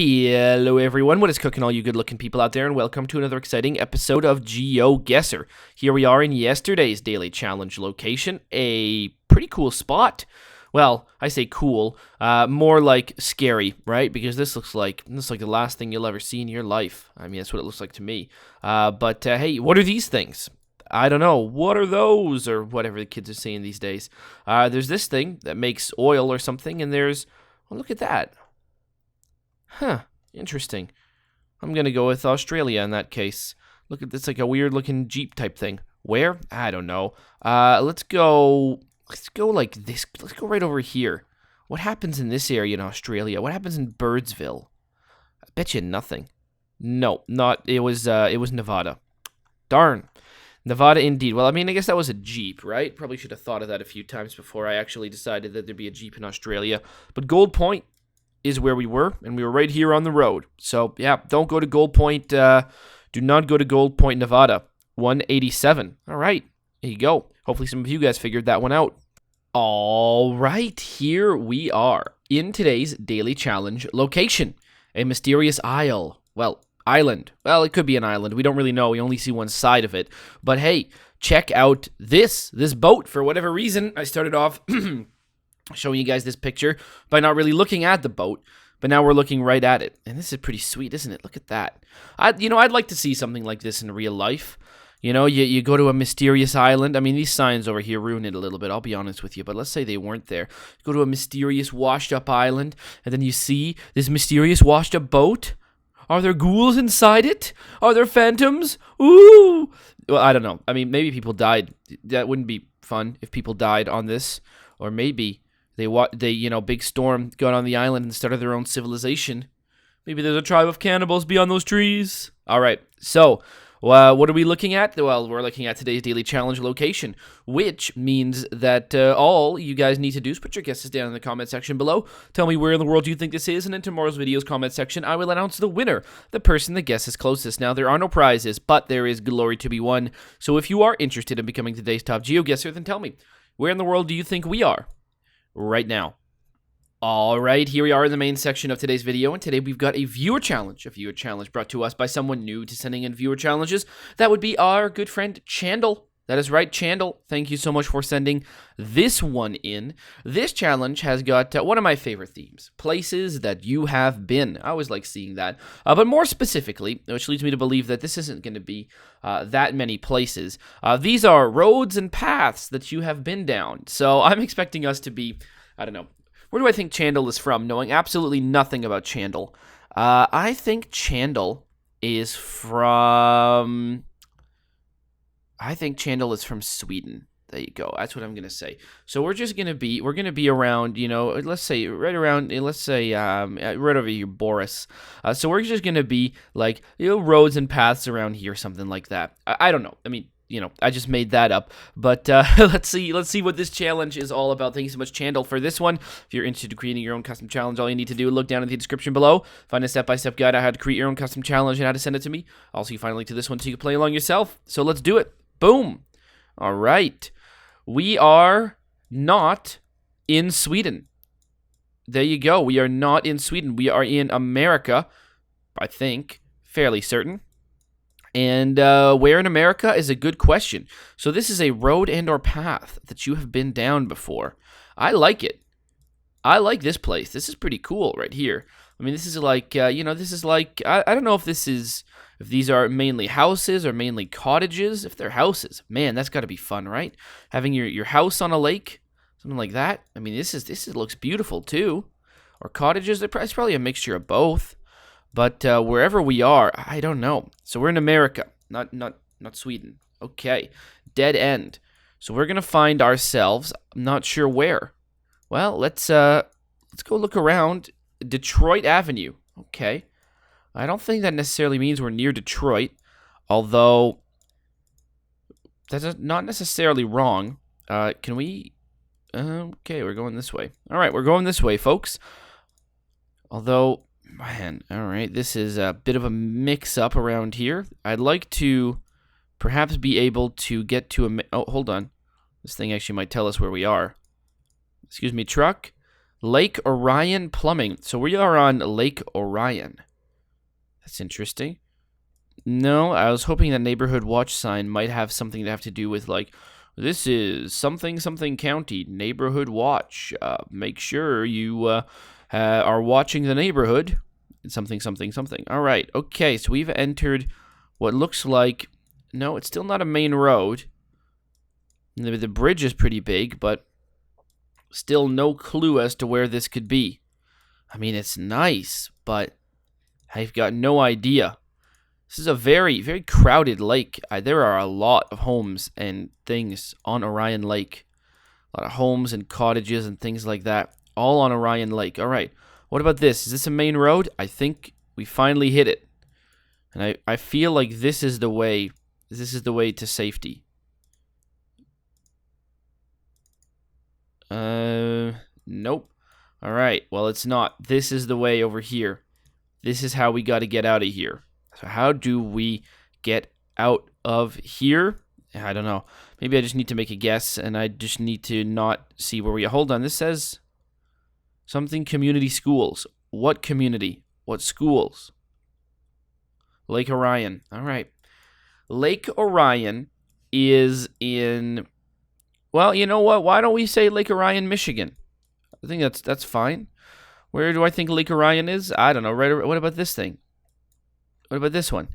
Hello everyone, what is cooking all you good looking people out there, and welcome to another exciting episode of GeoGuessr. Here we are in yesterday's daily challenge location, a pretty cool spot. Well, I say cool, more like scary, right? Because this looks like the last thing you'll ever see in your life. I mean, that's what it looks like to me. But hey, what are these things? I don't know. What are those? Or whatever the kids are saying these days. There's this thing that makes oil or something, and there's, well, look at that. Huh, interesting. I'm gonna go with Australia in that case. Look at this, like a weird looking Jeep type thing. Where? I don't know. Let's go like this. Let's go right over here. What happens in this area in Australia? What happens in Birdsville? I bet you nothing. No, it was Nevada. Darn. Nevada indeed. Well, I mean, I guess that was a Jeep, right? Probably should have thought of that a few times before I actually decided that there'd be a Jeep in Australia. But Gold Point is where we were, and we were right here on the road. So, yeah, don't go to Gold Point. Do not go to Gold Point, Nevada. 187. All right, there you go. Hopefully some of you guys figured that one out. All right, here we are in today's daily challenge location. A mysterious isle. Well, island. Well, it could be an island. We don't really know. We only see one side of it. But hey, check out this boat. For whatever reason, I started off showing you guys this picture by not really looking at the boat, but now we're looking right at it. And this is pretty sweet, isn't it? Look at that. I'd like to see something like this in real life. You know, you go to a mysterious island. I mean, these signs over here ruin it a little bit, I'll be honest with you, but let's say they weren't there. You go to a mysterious washed-up island, and then you see this mysterious washed-up boat. Are there ghouls inside it? Are there phantoms? Ooh! Well, I don't know. I mean, maybe people died. That wouldn't be fun if people died on this. Or maybe they big storm got on the island and started their own civilization. Maybe there's a tribe of cannibals beyond those trees. All right, so what are we looking at? Well, we're looking at today's daily challenge location, which means that all you guys need to do is put your guesses down in the comment section below. Tell me where in the world you think this is, and in tomorrow's video's comment section, I will announce the winner, the person that guesses closest. Now, there are no prizes, but there is glory to be won. So if you are interested in becoming today's top GeoGuessr, then tell me, where in the world do you think we are right now? All right, here we are in the main section of today's video, and today we've got a viewer challenge brought to us by someone new to sending in viewer challenges. That would be our good friend Chandel. That is right, Chandel. Thank you so much for sending this one in. This challenge has got one of my favorite themes, places that you have been. I always like seeing that. But more specifically, which leads me to believe that this isn't going to be that many places. These are roads and paths that you have been down. So I'm expecting us to be, I don't know, where do I think Chandel is from, knowing absolutely nothing about Chandel? I think Chandel is from Sweden. There you go. That's what I'm gonna say. So we're gonna be around, let's say right over here, Boris. So we're just gonna be like, roads and paths around here, something like that. I don't know. I mean, I just made that up. But let's see what this challenge is all about. Thank you so much, Chandel, for this one. If you're interested in creating your own custom challenge, all you need to do is look down in the description below. Find a step-by-step guide on how to create your own custom challenge and how to send it to me. Also, you find a link to this one so you can play along yourself. So let's do it. Boom. All right. We are not in Sweden. There you go. We are not in Sweden. We are in America, I think. Fairly certain. And where in America is a good question. So this is a road and or path that you have been down before. I like it. I like this place. This is pretty cool right here. I mean, this is like, I don't know if these are mainly houses or mainly cottages. If they're houses, man, that's got to be fun, right? Having your house on a lake, something like that. I mean, this looks beautiful too. Or cottages, it's probably a mixture of both. But wherever we are, I don't know. So we're in America, not Sweden. Okay, dead end. So we're gonna find ourselves. I'm not sure where. Well, let's go look around. Detroit Avenue. Okay, I don't think that necessarily means we're near Detroit, although that's not necessarily wrong. Can we? Okay, we're going this way. All right, we're going this way, folks. Although, man, all right, this is a bit of a mix-up around here. I'd like to perhaps be able to get to oh, hold on. This thing actually might tell us where we are. Excuse me, truck. Lake Orion Plumbing. So we are on Lake Orion. That's interesting. No, I was hoping that neighborhood watch sign might have something to have to do with, like, this is something something county neighborhood watch. Make sure you are watching the neighborhood. Something something something. All right. Okay, so we've entered what looks like, no, it's still not a main road. The bridge is pretty big, but still no clue as to where this could be. I mean, it's nice, but I've got no idea. This is a very, very crowded lake. There are a lot of homes and things on Orion Lake. A lot of homes and cottages and things like that, all on Orion Lake. All right, what about this? Is this a main road? I think we finally hit it. And I feel like this is the way. This is the way to safety. Nope. All right, well, it's not. This is the way over here. This is how we got to get out of here. So how do we get out of here? I don't know. Maybe I just need to make a guess, and I just need to not see where we... Hold on, this says something community schools. What community? What schools? Lake Orion. All right. Lake Orion is in... Well, you know what? Why don't we say Lake Orion, Michigan? I think that's fine. Where do I think Lake Orion is? I don't know. Right. What about this thing? What about this one?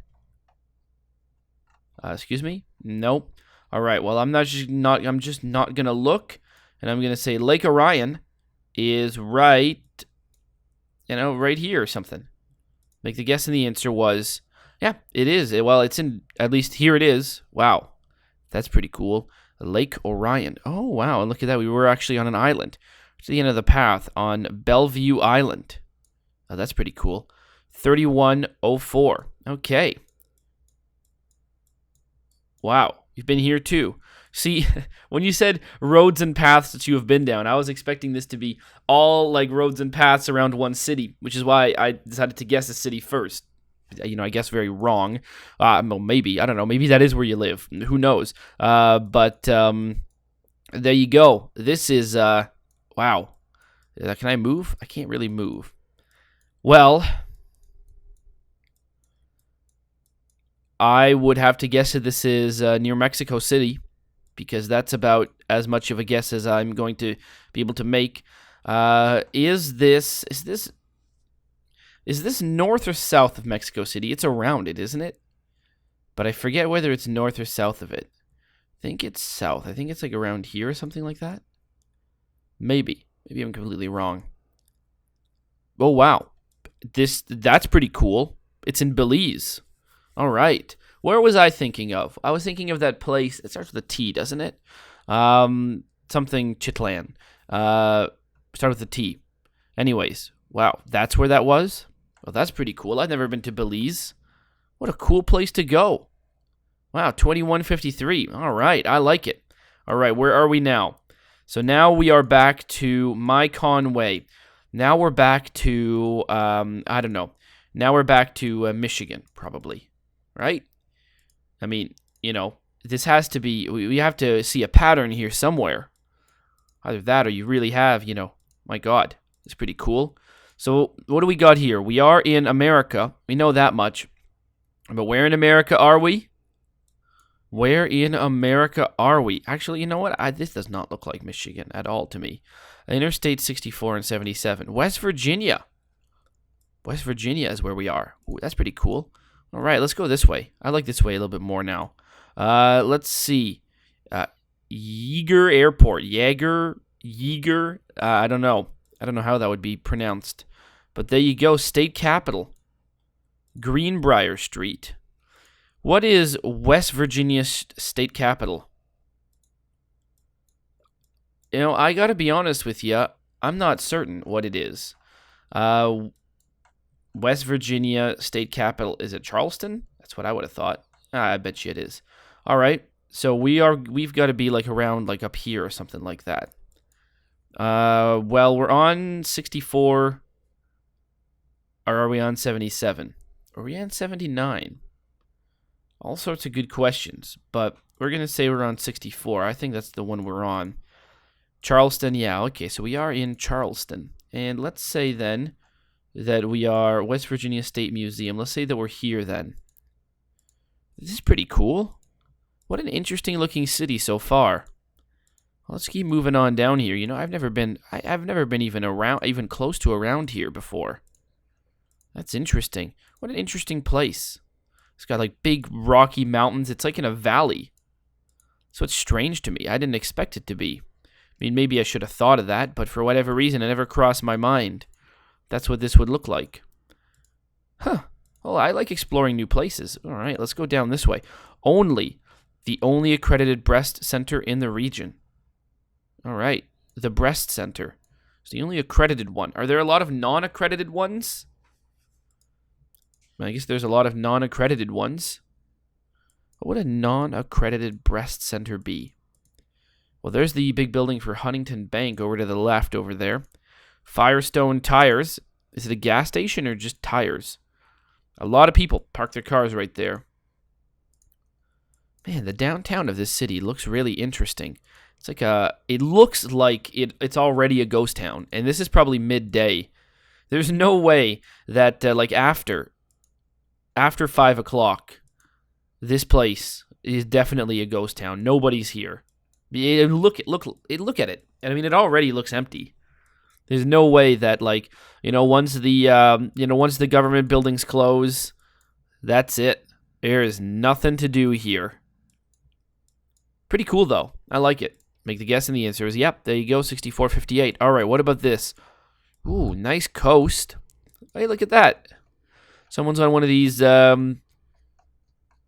Excuse me? Nope. All right. Well, I'm just not gonna look, and I'm gonna say Lake Orion is right. Right here or something. Make the guess, and the answer was, yeah, it is. Well, it's in, at least here it is. Wow, that's pretty cool. Lake Orion. Oh wow, and look at that. We were actually on an island. To the end of the path on Bellevue Island. Oh, that's pretty cool. 3104. Okay. Wow, you've been here too. See, when you said roads and paths that you have been down, I was expecting this to be all like roads and paths around one city, which is why I decided to guess a city first. I guess very wrong. Well, maybe, I don't know. Maybe that is where you live. Who knows? But there you go. This is... Wow. Can I move? I can't really move. Well, I would have to guess that this is near Mexico City, because that's about as much of a guess as I'm going to be able to make. Is this north or south of Mexico City? It's around it, isn't it? But I forget whether it's north or south of it. I think it's south. I think it's like around here or something like that. Maybe I'm completely wrong. Oh wow, that's pretty cool. It's in Belize. All right, where was I thinking of? I was thinking of that place. It starts with a T, doesn't it? Something Chitlan. Start with a T. Anyways, wow, that's where that was. Well, that's pretty cool. I've never been to Belize. What a cool place to go. Wow, 2153. All right, I like it. All right, where are we now? So now we are back to My Conway. Now we're back to, I don't know. Now we're back to Michigan, probably. Right? I mean, this has to be, we have to see a pattern here somewhere. Either that or you really have, my God, it's pretty cool. So what do we got here? We are in America. We know that much. But where in America are we? Where in America are we? Actually, you know what? This does not look like Michigan at all to me. Interstate 64 and 77. West Virginia. West Virginia is where we are. Ooh, that's pretty cool. All right, let's go this way. I like this way a little bit more now. Let's see. Yeager Airport. Yeager. I don't know. I don't know how that would be pronounced. But there you go. State capital. Greenbrier Street. What is West Virginia's state capital? I gotta be honest with you. I'm not certain what it is. West Virginia state capital, is it Charleston? That's what I would have thought. I bet you it is. All right. So we've got to be like around like up here or something like that. Well, we're on 64. Or are we on 77? Are we on 79? All sorts of good questions, but we're going to say we're on 64. I think that's the one we're on. Charleston, yeah, okay, so we are in Charleston. And let's say then that we are West Virginia State Museum. Let's say that we're here then. This is pretty cool. What an interesting looking city so far. Let's keep moving on down here. You know, I've never been even close to around here before. That's interesting. What an interesting place. It's got like big rocky mountains. It's like in a valley. So it's strange to me. I didn't expect it to be. I mean, maybe I should have thought of that, but for whatever reason, it never crossed my mind. That's what this would look like. Huh. Well, I like exploring new places. All right, let's go down this way. The only accredited breast center in the region. All right, the breast center. It's the only accredited one. Are there a lot of non-accredited ones? I guess there's a lot of non-accredited ones. What would a non-accredited breast center be? Well, there's the big building for Huntington Bank over to the left over there. Firestone Tires. Is it a gas station or just tires? A lot of people park their cars right there. Man, the downtown of this city looks really interesting. It's like it looks like it's already a ghost town, and this is probably midday. There's no way that like after 5 o'clock, this place is definitely a ghost town. Nobody's here. Look at it. I mean, it already looks empty. There's no way that once the government buildings close, that's it. There is nothing to do here. Pretty cool though. I like it. Make the guess, and the answer is yep. There you go, 6458. All right, what about this? Ooh, nice coast. Hey, look at that. Someone's on one of these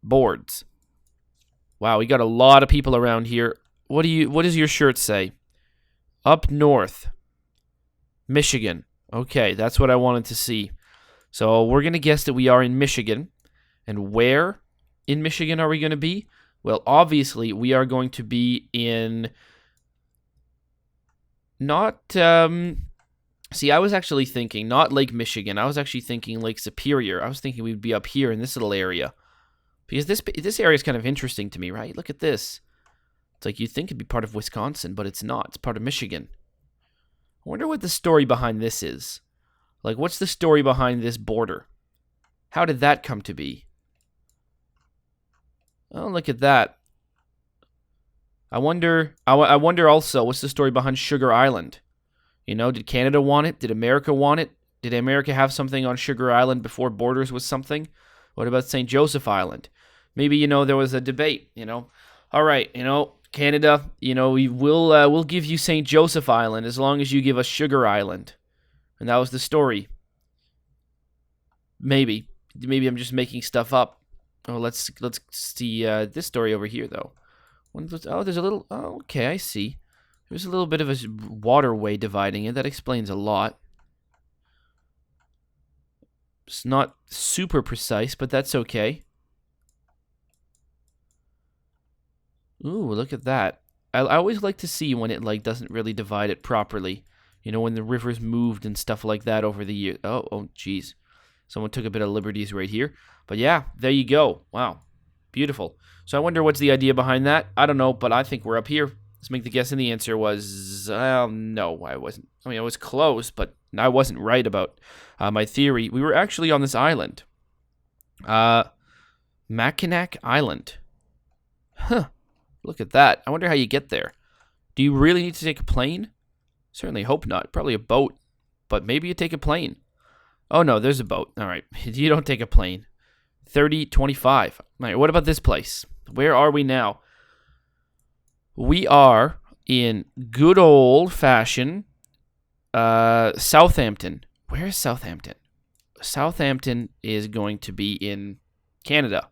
boards. Wow, we got a lot of people around here. What does your shirt say? Up north. Michigan. Okay, that's what I wanted to see. So we're going to guess that we are in Michigan. And where in Michigan are we going to be? Well, obviously, we are going to be in not... See, I was actually thinking not Lake Michigan. I was actually thinking Lake Superior. I was thinking we'd be up here in this little area. Because this area is kind of interesting to me, right? Look at this. It's like you'd think it'd be part of Wisconsin, but it's not. It's part of Michigan. I wonder what the story behind this is. Like, what's the story behind this border? How did that come to be? Oh, look at that. I wonder also, what's the story behind Sugar Island? You know, did Canada want it? Did America want it? Did America have something on Sugar Island before borders was something? What about St. Joseph Island? Maybe, there was a debate, All right, Canada, we'll give you St. Joseph Island as long as you give us Sugar Island. And that was the story. Maybe I'm just making stuff up. Oh, let's see this story over here, though. There's a little... Oh, okay, I see. There's a little bit of a waterway dividing it. That explains a lot. It's not super precise, but that's okay. Ooh, look at that. I always like to see when it doesn't really divide it properly. When the rivers moved and stuff like that over the years. Oh, jeez. Someone took a bit of liberties right here. But yeah, there you go. Wow. Beautiful. So I wonder what's the idea behind that. I don't know, but I think we're up here. Let's make the guess, and the answer was, no, I wasn't. I mean, I was close, but I wasn't right about my theory. We were actually on this island. Mackinac Island. Huh. Look at that. I wonder how you get there. Do you really need to take a plane? Certainly hope not. Probably a boat. But maybe you take a plane. Oh, no, there's a boat. All right. You don't take a plane. 3025. All right, what about this place? Where are we now? We are in good old-fashioned Southampton. Where is Southampton? Southampton is going to be in Canada.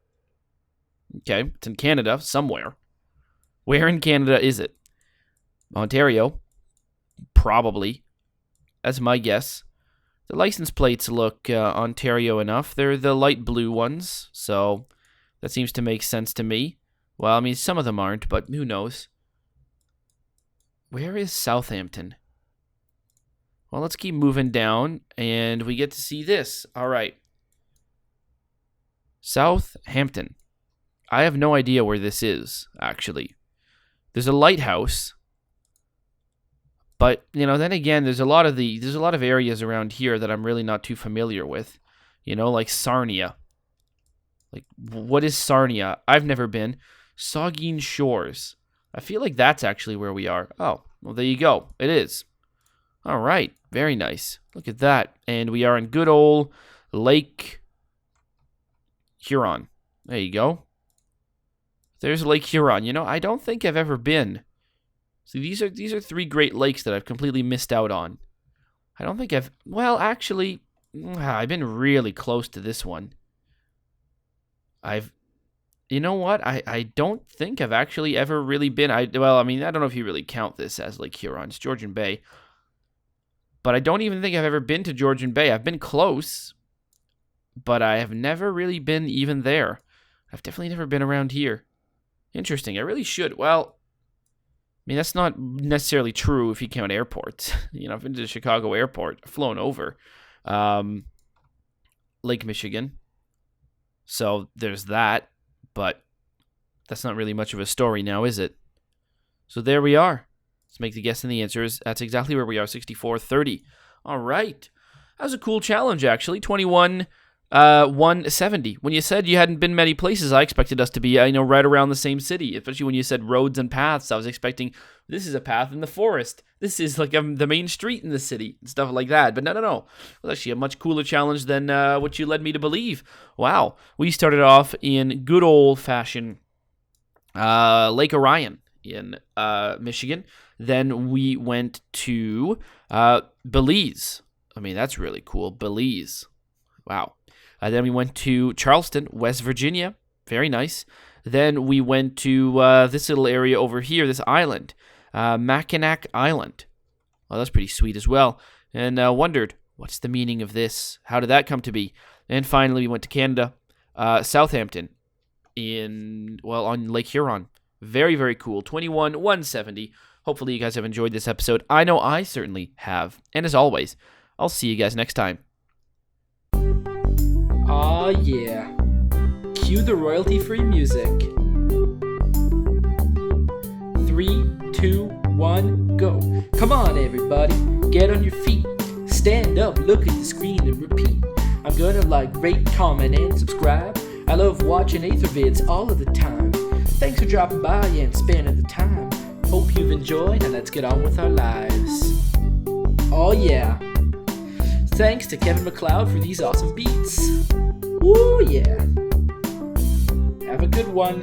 Okay, it's in Canada somewhere. Where in Canada is it? Ontario. Probably. That's my guess. The license plates look Ontario enough. They're the light blue ones, so that seems to make sense to me. Well, I mean, some of them aren't, but who knows? Where is Southampton? Well, let's keep moving down, and we get to see this. All right. Southampton. I have no idea where this is, actually. There's a lighthouse. But, then again, there's a lot of areas around here that I'm really not too familiar with. Like Sarnia. Like, what is Sarnia? I've never been. Saugeen Shores. I feel like that's actually where we are. Oh, well, there you go. It is. All right. Very nice. Look at that. And we are in good old Lake Huron. There you go. There's Lake Huron. I don't think I've ever been. See, these are 3 Great Lakes that I've completely missed out on. I don't think actually, I've been really close to this one. You know what? I don't think I've actually ever really been. I don't know if you really count this as Lake Huron. It's Georgian Bay. But I don't even think I've ever been to Georgian Bay. I've been close, but I have never really been even there. I've definitely never been around here. Interesting. I really should. Well, that's not necessarily true if you count airports. I've been to the Chicago airport, flown over Lake Michigan. So there's that, but that's not really much of a story now, is it? So there we are. Let's make the guess, and the answer is that's exactly where we are, 64-30. All right. That was a cool challenge, actually. 170. When you said you hadn't been many places, I expected us to be, right around the same city, especially when you said roads and paths. I was expecting this is a path in the forest. This is like the main street in the city and stuff like that. But no. It was actually a much cooler challenge than what you led me to believe. Wow. We started off in good old-fashioned Lake Orion in Michigan. Then we went to Belize. That's really cool. Belize. Wow. Then we went to Charleston, West Virginia. Very nice. Then we went to this little area over here, this island, Mackinac Island. Well, that's pretty sweet as well. And wondered, what's the meaning of this? How did that come to be? And finally, we went to Canada, Southampton, on Lake Huron. Very, very cool. 170. Hopefully, you guys have enjoyed this episode. I know I certainly have. And as always, I'll see you guys next time. Aw, yeah. Cue the royalty-free music. 3, 2, 1, go. Come on, everybody. Get on your feet. Stand up, look at the screen, and repeat. I'm gonna rate, comment, and subscribe. I love watching Ather vids all of the time. Thanks for dropping by and spending the time. Hope you've enjoyed, and let's get on with our lives. Oh, yeah. Thanks to Kevin MacLeod for these awesome beats. Woo, yeah. Have a good one.